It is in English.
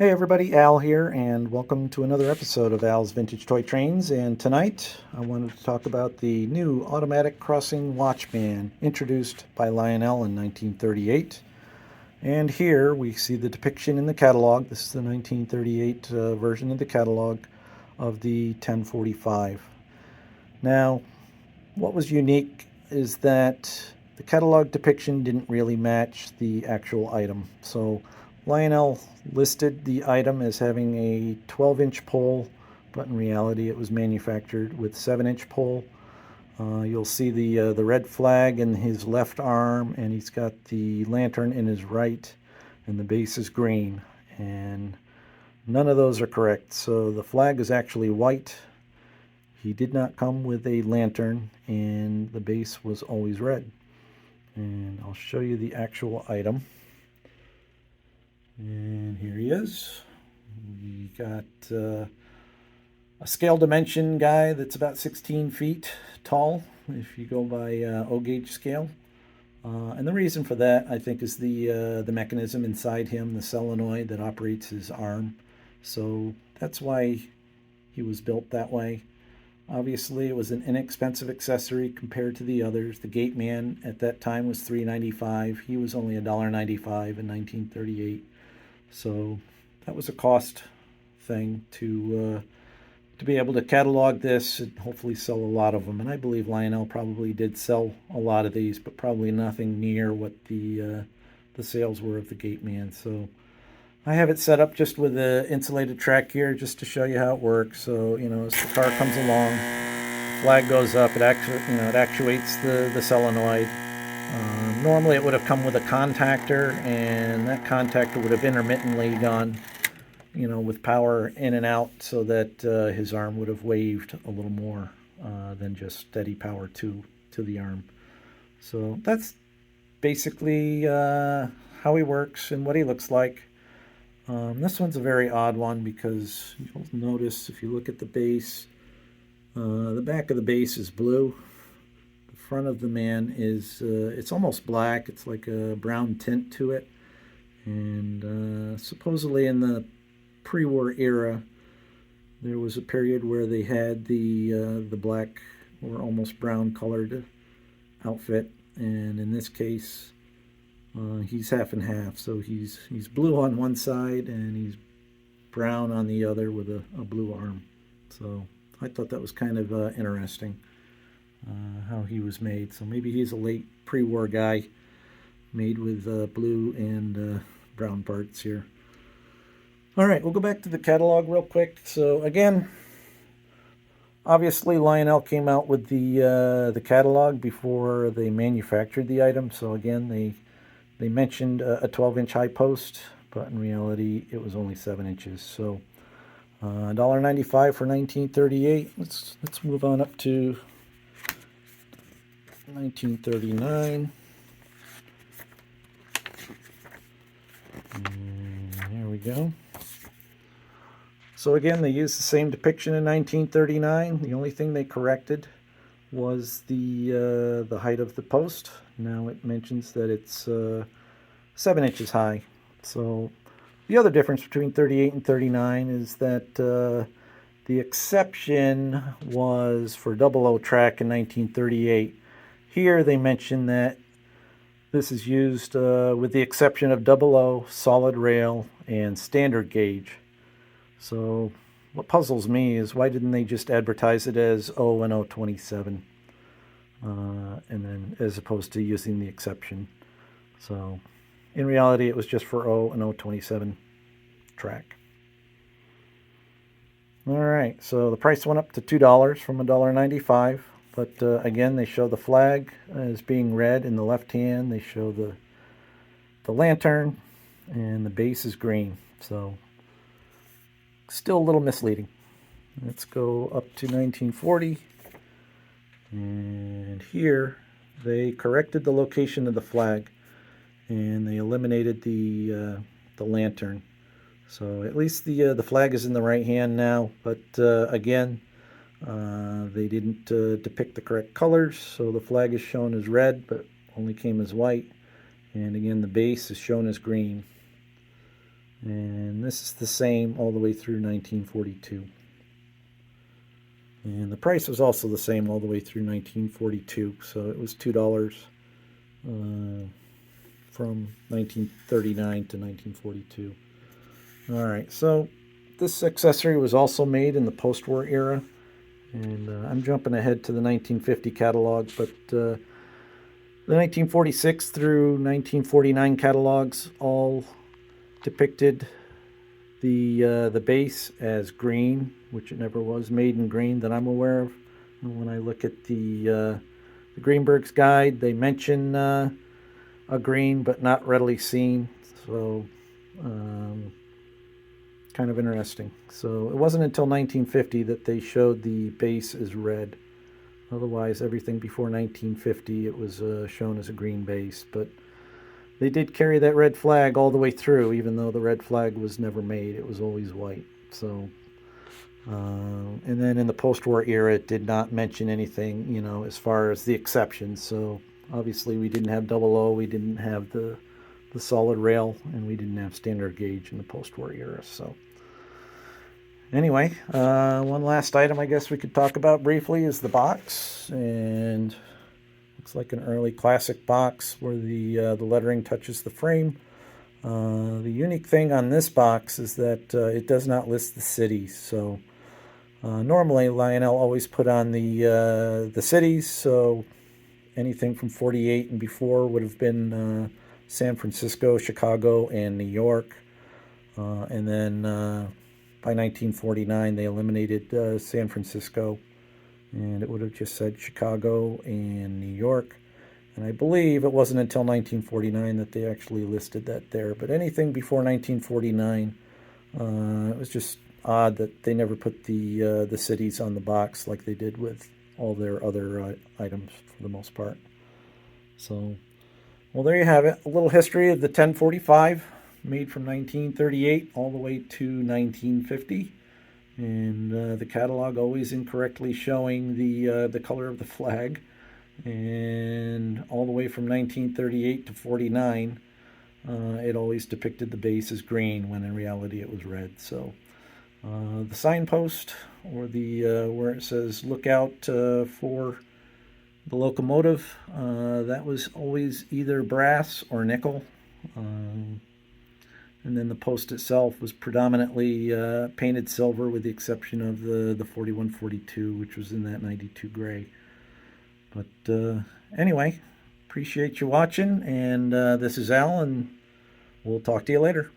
Hey everybody, Al here, and welcome to another episode of Al's Vintage Toy Trains. And tonight I wanted to talk about the new automatic crossing Watchman introduced by Lionel in 1938. And here we see the depiction in the catalog. This is the 1938 version of the catalog of the 1045. Now, what was unique is that the catalog depiction didn't really match the actual item. So Lionel listed the item as having a 12-inch pole, but in reality it was manufactured with 7-inch pole. You'll see the red flag in his left arm, and he's got the lantern in his right, and the base is green. And none of those are correct. So the flag is actually white. He did not come with a lantern, and the base was always red. And I'll show you the actual item. And here he is. We got a scale dimension guy that's about 16 feet tall, if you go by O-gauge scale. And the reason for that, I think, is the mechanism inside him, the solenoid that operates his arm. So that's why he was built that way. Obviously, it was an inexpensive accessory compared to the others. The Gate Man at that time was $3.95. He was only $1.95 in 1938. So that was a cost thing to be able to catalog this and hopefully sell a lot of them. And I believe Lionel probably did sell a lot of these, but probably nothing near what the sales were of the Gate Man. So I have it set up just with the insulated track here just to show you how it works. So, as the car comes along, the flag goes up, it actuates the solenoid. Normally it would have come with a contactor, and that contactor would have intermittently gone, with power in and out, so that his arm would have waved a little more than just steady power to the arm. So that's basically how he works and what he looks like. This one's a very odd one because you'll notice if you look at the base, the back of the base is blue. The front of the man is, it's almost black. It's like a brown tint to it. And supposedly in the pre-war era, there was a period where they had the black or almost brown colored outfit. And in this case, he's half and half, so he's blue on one side and he's brown on the other with a blue arm. So I thought that was kind of interesting how he was made. So maybe he's a late pre-war guy made with blue and brown parts here. All right, we'll go back to the catalog real quick. So again, obviously Lionel came out with the catalog before they manufactured the item. So again, they mentioned a 12-inch high post, but in reality, it was only 7 inches. So $1.95 for 1938. Let's move on up to 1939. And there we go. So again, they used the same depiction in 1939. The only thing they corrected was the height of the post. Now it mentions that it's 7 inches high. So the other difference between 38 and 39 is that the exception was for 00 track in 1938. Here they mention that this is used with the exception of 00, solid rail, and standard gauge. So what puzzles me is why didn't they just advertise it as O and 027, and then as opposed to using the exception. So in reality, it was just for O and 027 track. All right, so the price went up to $2 from $1.95. But again, they show the flag as being red in the left hand. They show the lantern, and the base is green. So still a little misleading. Let's go up to 1940. And here they corrected the location of the flag, and they eliminated the lantern. So at least the flag is in the right hand now. But again, they didn't depict the correct colors, so the flag is shown as red, but only came as white. And again, the base is shown as green. And this is the same all the way through 1942. And the price was also the same all the way through 1942. So it was $2 from 1939 to 1942. All right, so this accessory was also made in the post-war era. And I'm jumping ahead to the 1950 catalog, but the 1946 through 1949 catalogs all depicted the base as green, which it never was made in green that I'm aware of. And when I look at the Greenberg's guide, they mention a green, but not readily seen. So kind of interesting. So it wasn't until 1950 that they showed the base as red. Otherwise, everything before 1950, it was shown as a green base. But they did carry that red flag all the way through, even though the red flag was never made. It was always white. So, and then in the post-war era, it did not mention anything, as far as the exceptions. So obviously, we didn't have double O, we didn't have the solid rail, and we didn't have standard gauge in the post-war era. So anyway, one last item I guess we could talk about briefly is the box. And looks like an early classic box where the lettering touches the frame. The unique thing on this box is that it does not list the cities. So normally Lionel always put on the cities. So anything from 48 and before would have been San Francisco, Chicago, and New York. And then by 1949 they eliminated San Francisco. And it would have just said Chicago and New York. And I believe it wasn't until 1949 that they actually listed that there. But anything before 1949, it was just odd that they never put the cities on the box like they did with all their other items for the most part. So, well, there you have it. A little history of the 1045, made from 1938 all the way to 1950. And the catalog always incorrectly showing the color of the flag. And all the way from 1938 to 49, it always depicted the base as green when in reality it was red. So the signpost, or the where it says look out for the locomotive, that was always either brass or nickel. And then the post itself was predominantly painted silver, with the exception of the 4142, which was in that 92 gray. But anyway, appreciate you watching, and this is Al, and we'll talk to you later.